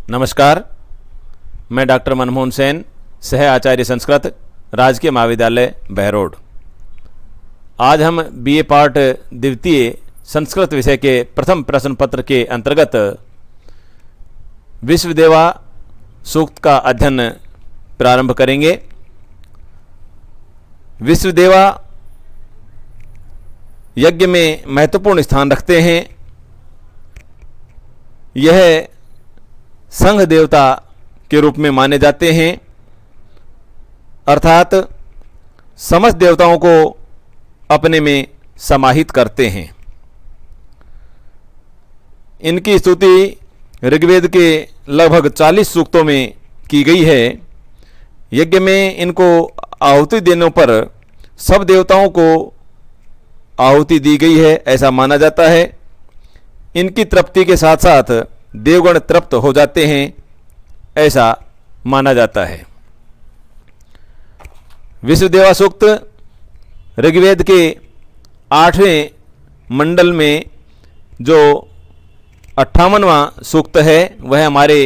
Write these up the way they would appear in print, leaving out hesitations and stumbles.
नमस्कार, मैं डॉक्टर मनमोहन सेन, सह आचार्य संस्कृत, राजकीय महाविद्यालय बहरोड। आज हम बीए पार्ट द्वितीय संस्कृत विषय के प्रथम प्रश्न पत्र के अंतर्गत विश्वदेवा सूक्त का अध्ययन प्रारंभ करेंगे। विश्वदेवा यज्ञ में महत्वपूर्ण स्थान रखते हैं। यह संघ देवता के रूप में माने जाते हैं, अर्थात समस्त देवताओं को अपने में समाहित करते हैं। इनकी स्तुति ऋग्वेद के लगभग 40 सूक्तों में की गई है। यज्ञ में इनको आहुति देने पर सब देवताओं को आहुति दी गई है, ऐसा माना जाता है। इनकी तृप्ति के साथ साथ देवगण तृप्त हो जाते हैं, ऐसा माना जाता है। विश्वदेवा सूक्त ऋग्वेद के 8वें मंडल में जो 58वां सूक्त है वह हमारे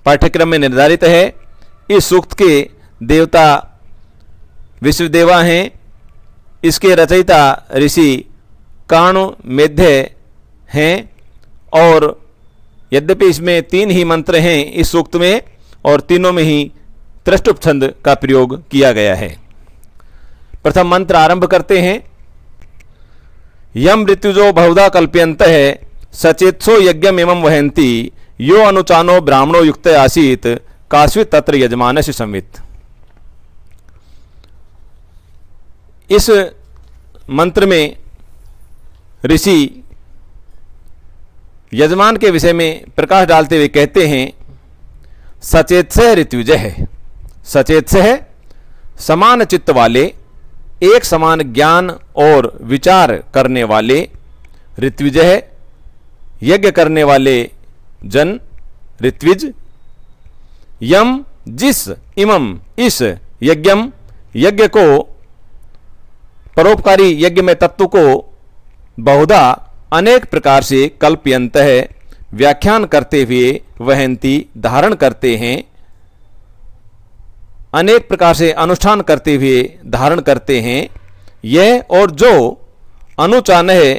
पाठ्यक्रम में निर्धारित है। इस सूक्त के देवता विश्वदेवा हैं। इसके रचयिता ऋषि काणु मेध्य हैं और यद्यपि इसमें 3 ही मंत्र हैं इस सूक्त में, और तीनों में ही त्रिष्टुप छंद का प्रयोग किया गया है। प्रथम मंत्र आरंभ करते हैं। यम ऋतुजो बहुधा कल्प्यन्तः सचेत्सो यज्ञमेवं वहन्ति यो अनुचानो ब्राह्मणो युक्त आसीत कास्वित् तत्र यजमानस्य संवित्। इस मंत्र में ऋषि यजमान के विषय में प्रकाश डालते हुए कहते हैं, सचेत्सः ऋत्विजः। सचेत्सः समान चित्त वाले, एक समान ज्ञान और विचार करने वाले, ऋत्विजः यज्ञ करने वाले जन, ऋत्विज। यम जिस, इमम इस, यज्ञम यज्ञ को, परोपकारी यज्ञ में तत्व को, बहुधा अनेक प्रकार से कल्प्यन्तः व्याख्यान करते हुए, वहन्ति धारण करते हैं, अनेक प्रकार से अनुष्ठान करते हुए धारण करते हैं। यह और जो अनुचान है,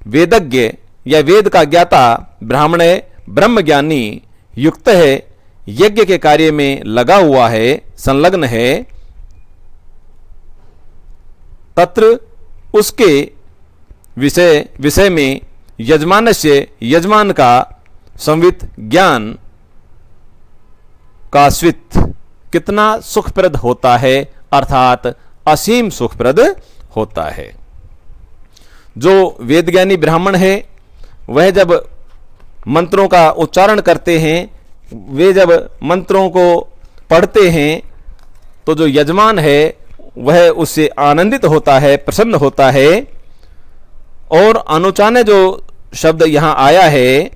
वेदज्ञ या वेद का ज्ञाता ब्राह्मण है, ब्रह्मज्ञानी युक्त है, यज्ञ के कार्य में लगा हुआ है, संलग्न है, तत्र उसके विषय में यजमानस्य यजमान का संवित् ज्ञान, कास्वित् कितना सुखप्रद होता है, अर्थात असीम सुखप्रद होता है। जो वेदज्ञानी ब्राह्मण है वह जब मंत्रों का उच्चारण करते हैं, वे जब मंत्रों को पढ़ते हैं तो जो यजमान है वह उससे आनंदित होता है, प्रसन्न होता है। और अनुचाने जो शब्द यहाँ आया है,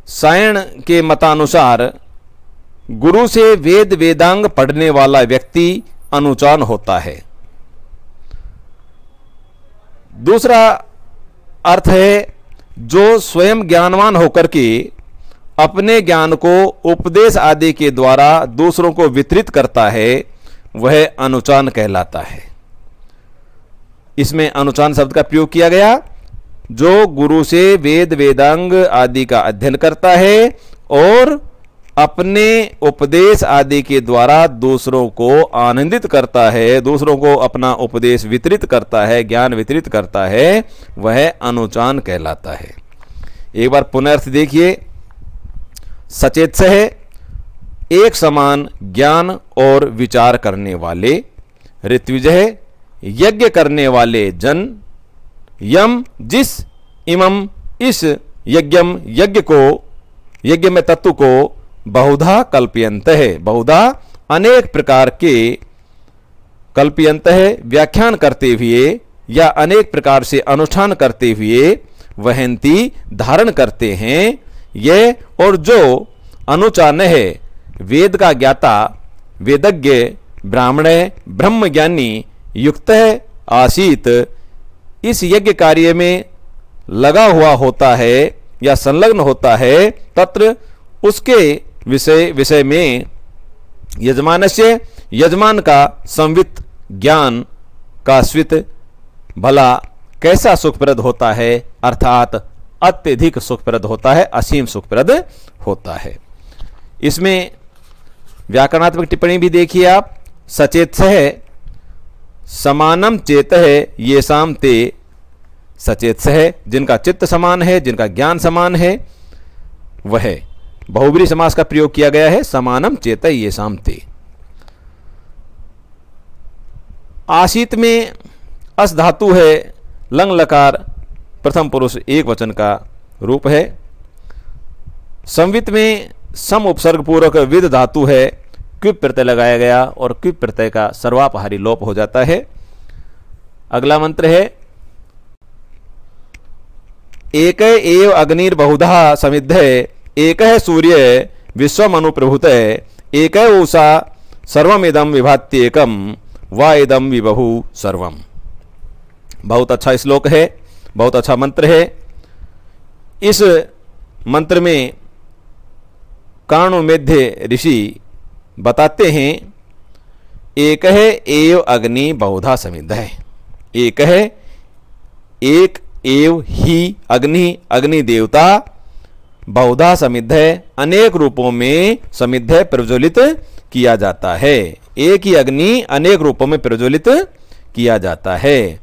सायण के मतानुसार गुरु से वेद वेदांग पढ़ने वाला व्यक्ति अनुचान होता है। दूसरा अर्थ है जो स्वयं ज्ञानवान होकर के अपने ज्ञान को उपदेश आदि के द्वारा दूसरों को वितरित करता है, वह अनुचान कहलाता है। इसमें अनुचान शब्द का प्रयोग किया गया। जो गुरु से वेद वेदांग आदि का अध्ययन करता है और अपने उपदेश आदि के द्वारा दूसरों को आनंदित करता है, दूसरों को अपना उपदेश वितरित करता है, ज्ञान वितरित करता है, वह अनुचान कहलाता है। एक बार पुनर्थ देखिए। सचेत्सः एक समान ज्ञान और विचार करने वाले, ऋत्विजः यज्ञ करने वाले जन, यम जिस, इमम इस, यज्ञम यज्ञ को, यज्ञ में तत्व को, बहुधा कल्प्यन्तः बहुधा अनेक प्रकार के, कल्प्यन्तः व्याख्यान करते हुए या अनेक प्रकार से अनुष्ठान करते हुए, वहन्ति धारण करते हैं। यह और जो अनुचान है, वेद का ज्ञाता, वेदज्ञ ब्राह्मण, ब्रह्मज्ञानी युक्त आसीत, इस यज्ञ कार्य में लगा हुआ होता है या संलग्न होता है, तत्र उसके विषय में यजमानस्य, यजमान का संवित ज्ञान का स्वित भला कैसा सुखप्रद होता है, अर्थात अत्यधिक सुखप्रद होता है, असीम सुखप्रद होता है। इसमें व्याकरणात्मक टिप्पणी भी देखिए आप। सचेत है समानम चेत है ये शाम ते, सचेत है जिनका चित्त समान है, जिनका ज्ञान समान है, वह बहुब्री समास का प्रयोग किया गया है, समानम चेत ये शाम ते। आशीत में अस धातु है, लंग लकार प्रथम पुरुष एक वचन का रूप है। संवित में सम उपसर्ग पूर्वक विद धातु है, क्विप प्रत्यय लगाया गया और क्विप प्रत्यय का सर्वापहारी लोप हो जाता है। अगला मंत्र है एक एव अग्निर्बहुधा समिद्धे, एक सूर्य विश्वम अनुप्रभुते, एक उषा सर्वमिदं विभात्येकम वा इदं विबहु सर्वम। बहुत अच्छा श्लोक है, बहुत अच्छा मंत्र है। इस मंत्र में काणुमेध्य ऋषि बताते हैं एक है एव अग्नि बहुधा समिद्ध है। एक है एक एव ही अग्नि, अग्नि देवता बहुधा समिद्ध है, अनेक रूपों में समिद्ध है, प्रज्वलित किया जाता है। एक ही अग्नि अनेक रूपों में प्रज्वलित किया जाता है।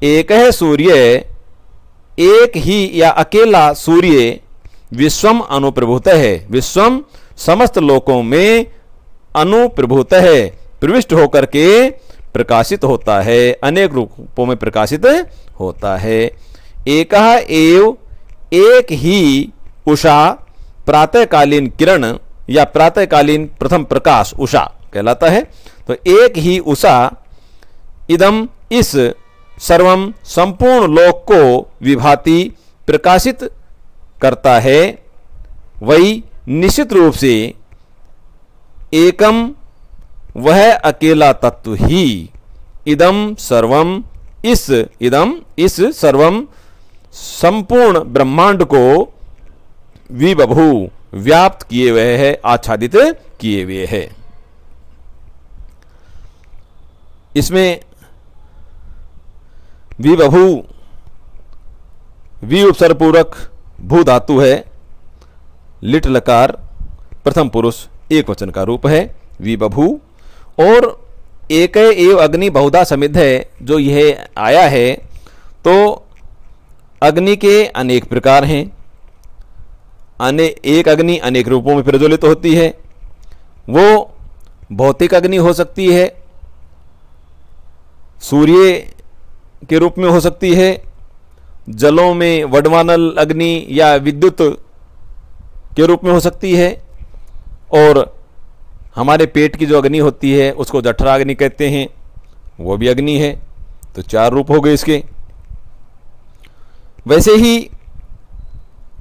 एक है सूर्य, एक ही या अकेला सूर्य विश्वम अनुप्रभुत है, विश्वम समस्त लोकों में अनुप्रभुत है, प्रविष्ट होकर के प्रकाशित होता है, अनेक रूपों में प्रकाशित होता है। एक एव एक ही उषा प्रातःकालीन किरण या प्रातःकालीन प्रथम प्रकाश उषा कहलाता है। तो एक ही उषा इदम इस सर्वम संपूर्ण लोक को विभाति प्रकाशित करता है, वही निश्चित रूप से एकम वह अकेला तत्व ही इदम सर्वम इस सर्वम संपूर्ण ब्रह्मांड को विबभु व्याप्त किए हुए है, आच्छादित किए हुए है। इसमें विबभु वि उपसर्ग पूर्वक भू धातु है, लिट लकार प्रथम पुरुष एक वचन का रूप है विबभु। और एक एव अग्नि बहुधा समिद्ध है, जो यह आया है तो अग्नि के अनेक प्रकार हैं। एक अग्नि अनेक रूपों में प्रज्वलित होती है। वो भौतिक अग्नि हो सकती है, सूर्य के रूप में हो सकती है, जलों में वडवानल अग्नि या विद्युत के रूप में हो सकती है, और हमारे पेट की जो अग्नि होती है उसको जठरा अग्नि कहते हैं, वो भी अग्नि है। तो चार रूप हो गए इसके। वैसे ही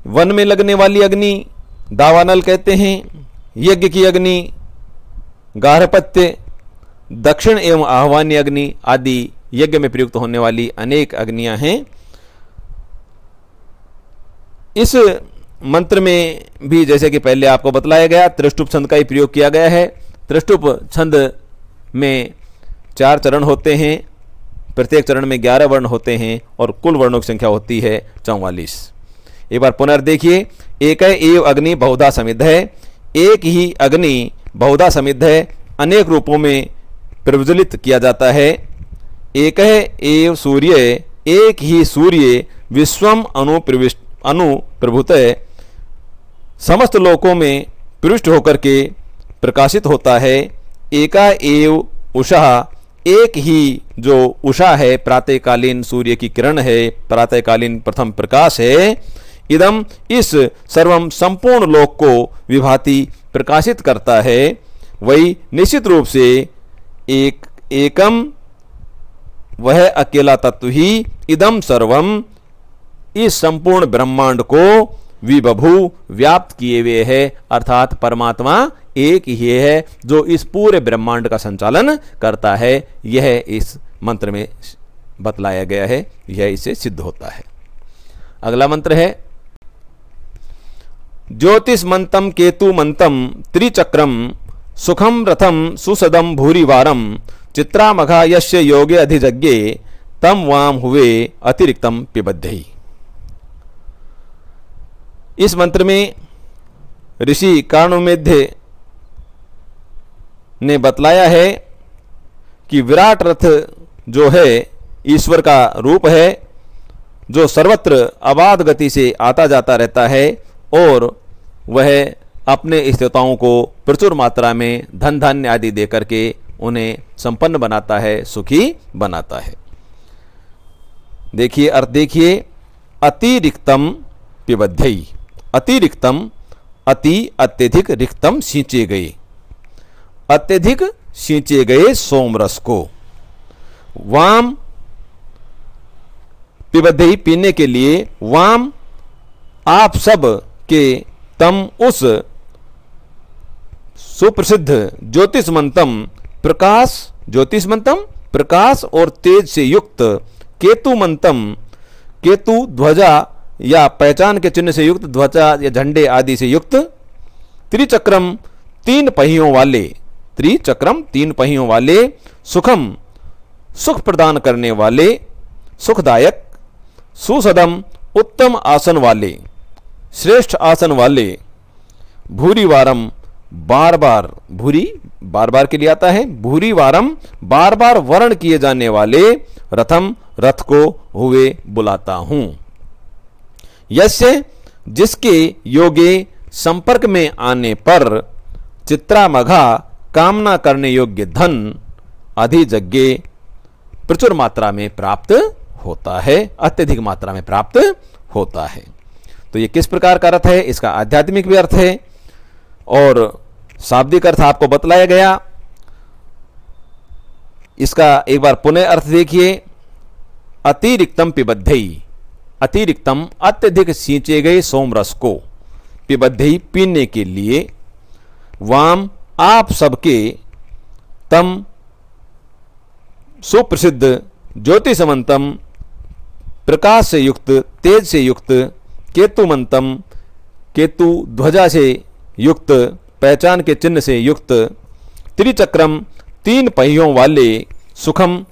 वन में लगने वाली अग्नि दावानल कहते हैं, यज्ञ की अग्नि गार्हपत्य, दक्षिण एवं आह्वान्य अग्नि आदि यज्ञ में प्रयुक्त होने वाली अनेक अग्नियां हैं। इस मंत्र में भी जैसे कि पहले आपको बतलाया गया त्रिष्टुप छंद का ही प्रयोग किया गया है। त्रिष्टुप छंद में 4 चरण होते हैं, प्रत्येक चरण में 11 वर्ण होते हैं और कुल वर्णों की संख्या होती है 44। एक बार पुनर्देखिए, एक एव अग्नि बहुधा समिद्ध है, एक ही अग्नि बहुधा समिद्ध है, अनेक रूपों में प्रज्वलित किया जाता है। एक एव सूर्य, एक ही सूर्य विश्वम अनुप्रभुत समस्त लोकों में प्रविष्ट होकर के प्रकाशित होता है। एका एव उषा, एक ही जो उषा है प्रातःकालीन सूर्य की किरण है, प्रातःकालीन प्रथम प्रकाश है, इदम इस सर्वम संपूर्ण लोक को विभाति प्रकाशित करता है, वही निश्चित रूप से एकम वह अकेला तत्व ही इदम सर्वम इस संपूर्ण ब्रह्मांड को विबभु व्याप्त किए हुए है, अर्थात परमात्मा एक ही है जो इस पूरे ब्रह्मांड का संचालन करता है। यह इस मंत्र में बतलाया गया है, यह इससे सिद्ध होता है। अगला मंत्र है ज्योतिषमंतम केतुमंतम त्रिचक्रम सुखम रथम सुसदम भूरिवारम चित्रामघा यस्य योगे अधिजज्ञे तम वाम हुए अतिरिक्तम पिबद्धि। इस मंत्र में ऋषि कारणोमेध्य ने बतलाया है कि विराट रथ जो है ईश्वर का रूप है, जो सर्वत्र अबाध गति से आता जाता रहता है और वह अपने स्थिताओं को प्रचुर मात्रा में धन धान्य आदि देकर के उन्हें संपन्न बनाता है, सुखी बनाता है। देखिए अर्थ देखिए, अतिरिक्तम पिबद्धि। अतिरिक्तम, अति अत्यधिक, रिक्तम सींचे गए, अत्यधिक सींचे गए सोमरस को। वाम पिबद्धि पीने के लिए, वाम आप सब के, तम उस सुप्रसिद्ध ज्योतिषमंतम प्रकाश, ज्योतिषमंतम प्रकाश और तेज से युक्त, केतुमंतम केतु ध्वजा या पहचान के चिन्ह से युक्त, ध्वजा या झंडे आदि से युक्त, त्रिचक्रम तीन पहियों वाले, त्रिचक्रम तीन पहियों वाले, सुखम सुख प्रदान करने वाले, सुखदायक, सुसदम उत्तम आसन वाले, श्रेष्ठ आसन वाले, भूरिवारम बार बार, भूरी बार बार के लिए आता है, भूरिवारम बार बार वर्ण किए जाने वाले, रथम रथ को हुए बुलाता हूं। यस्य जिसके योगे संपर्क में आने पर चित्रामघा कामना करने योग्य धन अधिजज्ञे प्रचुर मात्रा में प्राप्त होता है, अत्यधिक मात्रा में प्राप्त होता है। तो ये किस प्रकार का अर्थ है, इसका आध्यात्मिक भी अर्थ है और शाब्दिक अर्थ आपको बतलाया गया। इसका एक बार पुनः अर्थ देखिए, अतिरिक्तम पिबद्धि, अतिरिक्तम अत्यधिक सींचे गए सोमरस को, पिबद्धि पीने के लिए, वाम आप सबके, तम सुप्रसिद्ध, ज्योतिषमंतम प्रकाश से युक्त, तेज से युक्त, केतुमंतम केतु ध्वजा से युक्त, पहचान के चिन्ह से युक्त, त्रिचक्रम तीन पहियों वाले, सुखम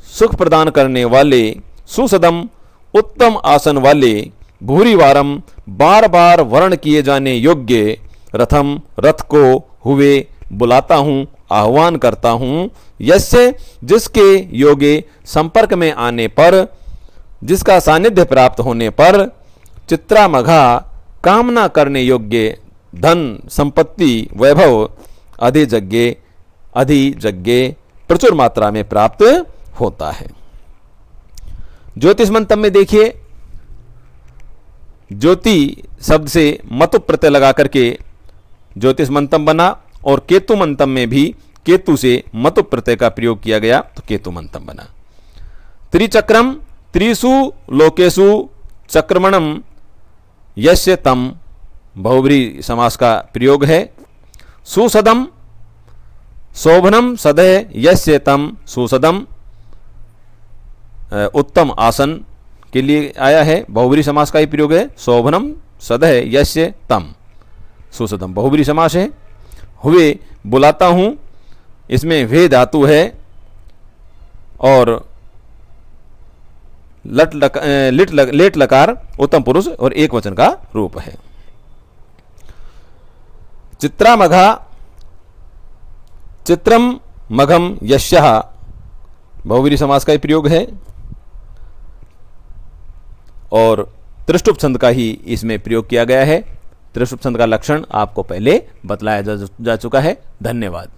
सुख प्रदान करने वाले, सुसदम उत्तम आसन वाले, भूरिवारम बार बार वर्ण किए जाने योग्य, रथम रथ को हुए बुलाता हूं, आह्वान करता हूं। यस्य जिसके योगे संपर्क में आने पर, जिसका सानिध्य प्राप्त होने पर, चित्रामघा कामना करने योग्य धन संपत्ति वैभव अधिजज्ञे प्रचुर मात्रा में प्राप्त होता है। ज्योतिषमंतम में देखिए, ज्योति शब्द से मतु प्रत्यय लगा करके ज्योतिषमंतम बना और केतुमंतम में भी केतु से मतु प्रत्यय का प्रयोग किया गया तो केतुमंतम बना। त्रिचक्रम त्रिषु लोकेषु चक्रमणम यस्य तम बहुब्रीहि समास का प्रयोग है। सुसदम शोभनम सदय यस्य तम, सुसदम उत्तम आसन के लिए आया है, बहुब्रीहि समास का ही प्रयोग है। शोभनम सदय यस्य तम, सुसदम बहुब्रीहि समास है। हुए बुलाता हूं, इसमें वे धातु है और लेट लकार उत्तम पुरुष और एक वचन का रूप है। चित्रामघा, चित्रम मघम यस्यः बहुब्रीहि समास का ही प्रयोग है और त्रिष्टुप छंद का ही इसमें प्रयोग किया गया है। त्रिष्टुप छंद का लक्षण आपको पहले बतलाया जा चुका है। धन्यवाद।